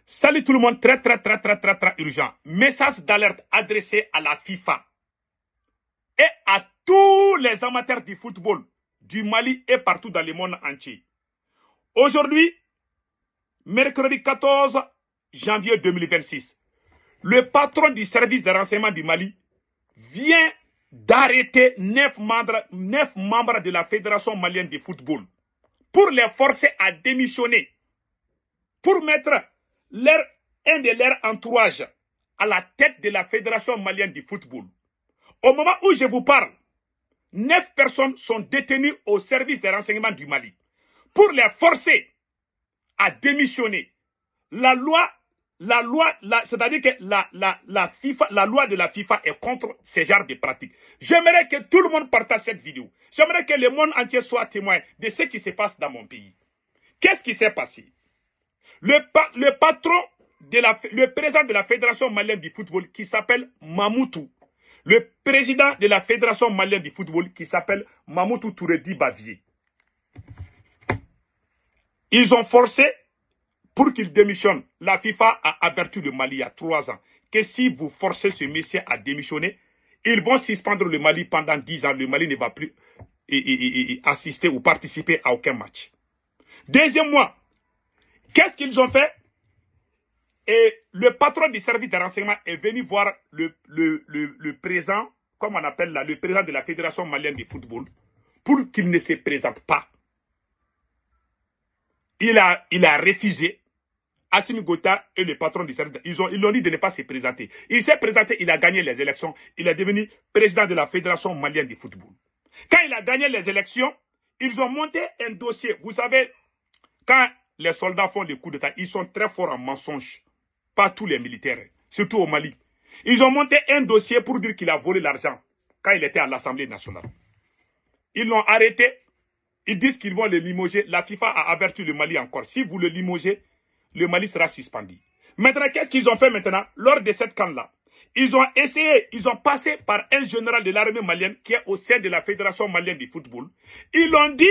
Salut tout le monde, très urgent. Message d'alerte adressé à la FIFA et à tous les amateurs du football du Mali et partout dans le monde entier. Aujourd'hui, mercredi 14 janvier 2026, le patron du service de renseignement du Mali vient d'arrêter 9 membres de la Fédération malienne de football pour les forcer à démissionner, pour mettre un de leurs entourages à la tête de la Fédération malienne de football. Au moment où je vous parle, 9 personnes sont détenues au service de renseignement du Mali pour les forcer à démissionner. C'est-à-dire que la loi de la FIFA est contre ce genre de pratiques. J'aimerais que tout le monde partage cette vidéo. J'aimerais que le monde entier soit témoin de ce qui se passe dans mon pays. Qu'est-ce qui s'est passé? Le patron, le président de la Fédération malienne du football qui s'appelle Mamoutou, le président de la Fédération malienne du football qui s'appelle Mamoutou Touredi Bavier. Ils ont forcé pour qu'il démissionne. La FIFA a averti le Mali il y a 3 ans que si vous forcez ce monsieur à démissionner, ils vont suspendre le Mali pendant 10 ans. Le Mali ne va plus assister ou participer à aucun match. Deuxième mois, qu'est-ce qu'ils ont fait? Et le patron du service de renseignement est venu voir le président, comme on appelle là, le président de la Fédération malienne de football, pour qu'il ne se présente pas. Il a refusé. Assimi Gota et le patron du service, ils l'ont dit de ne pas se présenter. Il s'est présenté, il a gagné les élections, il est devenu président de la Fédération malienne de football. Quand il a gagné les élections, ils ont monté un dossier. Vous savez, quand les soldats font des coups d'État, ils sont très forts en mensonges. Pas tous les militaires, surtout au Mali. Ils ont monté un dossier pour dire qu'il a volé l'argent quand il était à l'Assemblée nationale. Ils l'ont arrêté. Ils disent qu'ils vont le limoger. La FIFA a averti le Mali encore. Si vous le limogez, le Mali sera suspendu. Maintenant, qu'est-ce qu'ils ont fait maintenant? Lors de cette camp-là, ils ont essayé, ils ont passé par un général de l'armée malienne qui est au sein de la Fédération malienne de football. Ils l'ont dit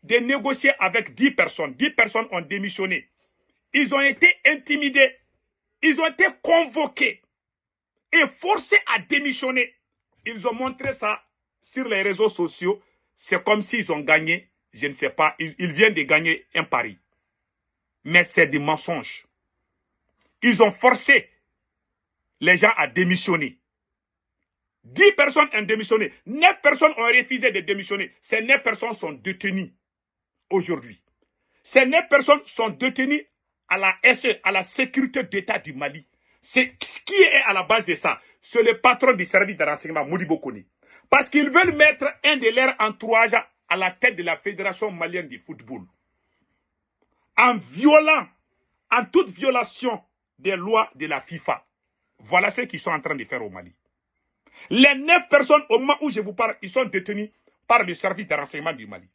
de négocier avec 10 personnes. 10 personnes ont démissionné. Ils ont été intimidés. Ils ont été convoqués et forcés à démissionner. Ils ont montré ça sur les réseaux sociaux. C'est comme s'ils ont gagné, je ne sais pas, ils viennent de gagner un pari. Mais c'est du mensonge. Ils ont forcé les gens à démissionner. 10 personnes ont démissionné. 9 personnes ont refusé de démissionner. Ces 9 personnes sont détenues aujourd'hui. Ces 9 personnes sont détenues à la SE, à la sécurité d'État du Mali. C'est ce qui est à la base de ça. C'est le patron du service de renseignement, Modibo Kone. Parce qu'ils veulent mettre un de leurs entourages à la tête de la Fédération malienne de football. En violant, en toute violation des lois de la FIFA. Voilà ce qu'ils sont en train de faire au Mali. Les 9 personnes, au moment où je vous parle, ils sont détenus par le service de renseignement du Mali.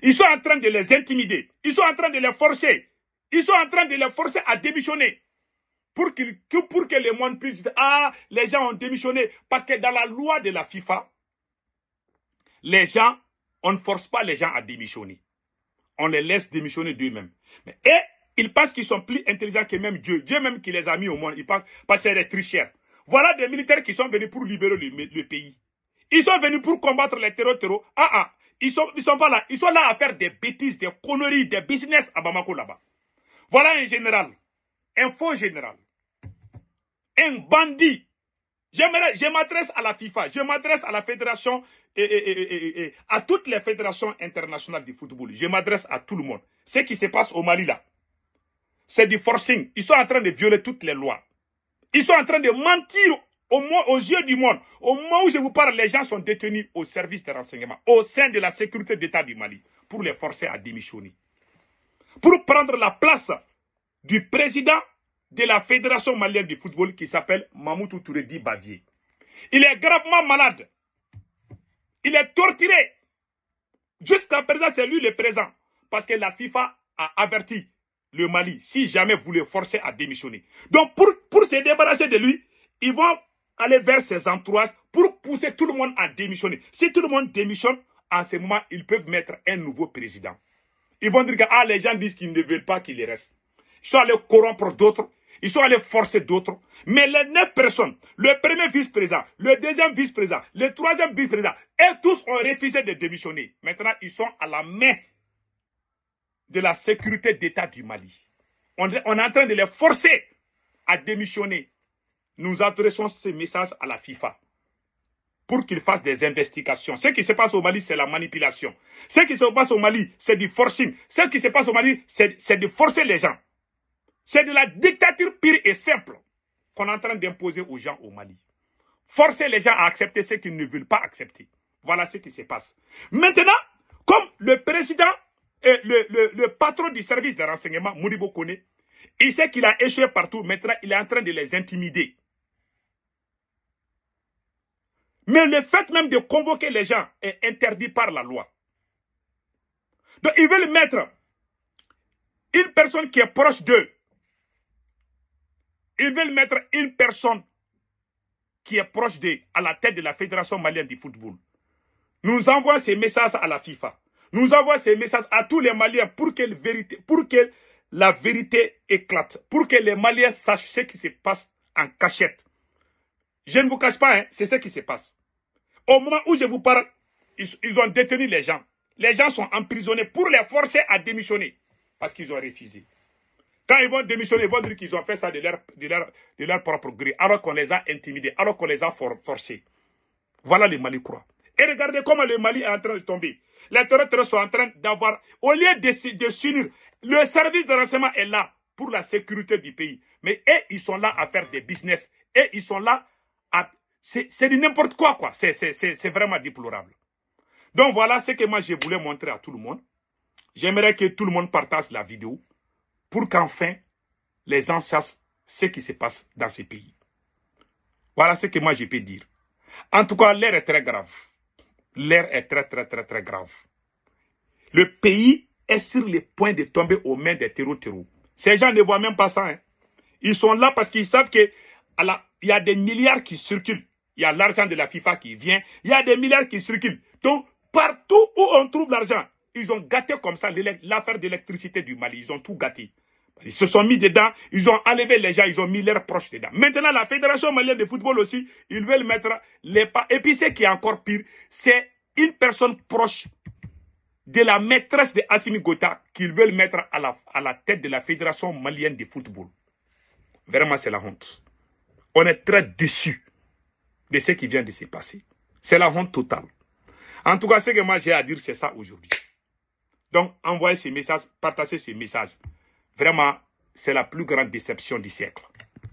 Ils sont en train de les intimider. Ils sont en train de les forcer. Ils sont en train de les forcer à démissionner. Pour que le monde puisse dire, ah, les gens ont démissionné. Parce que dans la loi de la FIFA, on ne force pas les gens à démissionner. On les laisse démissionner d'eux-mêmes. Et ils pensent qu'ils sont plus intelligents que même Dieu. Dieu même qui les a mis au monde, ils pensent parce que c'est des tricheurs. Voilà des militaires qui sont venus pour libérer le pays. Ils sont venus pour combattre les terroristes. Ils sont pas là. Ils sont là à faire des bêtises, des conneries, des business à Bamako là-bas. Voilà un général, un faux général, un bandit. Je m'adresse à la FIFA, je m'adresse à la fédération et à toutes les fédérations internationales du football. Je m'adresse à tout le monde. Ce qui se passe au Mali là, c'est du forcing. Ils sont en train de violer toutes les lois. Ils sont en train de mentir aux yeux du monde. Au moment où je vous parle, les gens sont détenus au service de renseignement, au sein de la sécurité d'État du Mali, pour les forcer à démissionner. Pour prendre la place du président de la Fédération malienne de football qui s'appelle Mamoutou Touredi Bavier. Il est gravement malade. Il est torturé. Jusqu'à présent, c'est lui le président. Parce que la FIFA a averti le Mali si jamais vous le forcez à démissionner. Donc, pour se débarrasser de lui, ils vont aller vers ses entourages pour pousser tout le monde à démissionner. Si tout le monde démissionne, en ce moment, ils peuvent mettre un nouveau président. Ils vont dire que les gens disent qu'ils ne veulent pas qu'il reste. ils sont allés corrompre d'autres, ils sont allés forcer d'autres. Mais les 9 personnes, le premier vice-président, le deuxième vice-président, le troisième vice-président, et tous ont refusé de démissionner. Maintenant, ils sont à la main de la sécurité d'État du Mali. On est en train de les forcer à démissionner. Nous adressons ce message à la FIFA pour qu'ils fassent des investigations. Ce qui se passe au Mali, c'est la manipulation. Ce qui se passe au Mali, c'est du forcing. Ce qui se passe au Mali, c'est de forcer les gens. C'est de la dictature pure et simple qu'on est en train d'imposer aux gens au Mali. Forcer les gens à accepter ce qu'ils ne veulent pas accepter. Voilà ce qui se passe. Maintenant, comme le président, le patron du service de renseignement, Modibo Kone, il sait qu'il a échoué partout. Maintenant, il est en train de les intimider. Mais le fait même de convoquer les gens est interdit par la loi. Donc, ils veulent mettre une personne qui est proche d'eux. Ils veulent mettre une personne qui est proche d'eux à la tête de la Fédération malienne du football. Nous envoyons ces messages à la FIFA. Nous envoyons ces messages à tous les Maliens pour que la vérité éclate. Pour que les Maliens sachent ce qui se passe en cachette. Je ne vous cache pas, hein, c'est ce qui se passe. Au moment où je vous parle, ils ont détenu les gens. Les gens sont emprisonnés pour les forcer à démissionner. Parce qu'ils ont refusé. Quand ils vont démissionner, ils vont dire qu'ils ont fait ça de leur propre gré. Alors qu'on les a intimidés, alors qu'on les a forcés. Voilà les Malicrois. Et regardez comment le Mali est en train de tomber. Les terroristes sont en train d'avoir, au lieu de s'unir, le service de renseignement est là pour la sécurité du pays. Mais eux, ils sont là à faire des business. Et ils sont là à... C'est n'importe quoi. C'est vraiment déplorable. Donc voilà ce que moi je voulais montrer à tout le monde. J'aimerais que tout le monde partage la vidéo pour qu'enfin les gens sachent ce qui se passe dans ces pays. Voilà ce que moi je peux dire. En tout cas, l'air est très grave. L'air est très grave. Le pays est sur le point de tomber aux mains des terreaux. Ces gens ne voient même pas ça. Hein. Ils sont là parce qu'ils savent qu'il y a des milliards qui circulent. Il y a l'argent de la FIFA qui vient. Il y a des milliards qui circulent. Donc, partout où on trouve l'argent, ils ont gâté comme ça l'affaire d'électricité du Mali. Ils ont tout gâté. Ils se sont mis dedans, ils ont enlevé les gens, ils ont mis leurs proches dedans. Maintenant, la Fédération malienne de football aussi, ils veulent mettre les pas. Et puis, ce qui est encore pire, c'est une personne proche de la maîtresse de Assimi Goïta qu'ils veulent mettre à la tête de la Fédération malienne de football. Vraiment, c'est la honte. On est très déçus de ce qui vient de se passer. C'est la honte totale. En tout cas, ce que moi j'ai à dire, c'est ça aujourd'hui. Donc, envoyez ces messages, partagez ces messages. Vraiment, c'est la plus grande déception du siècle.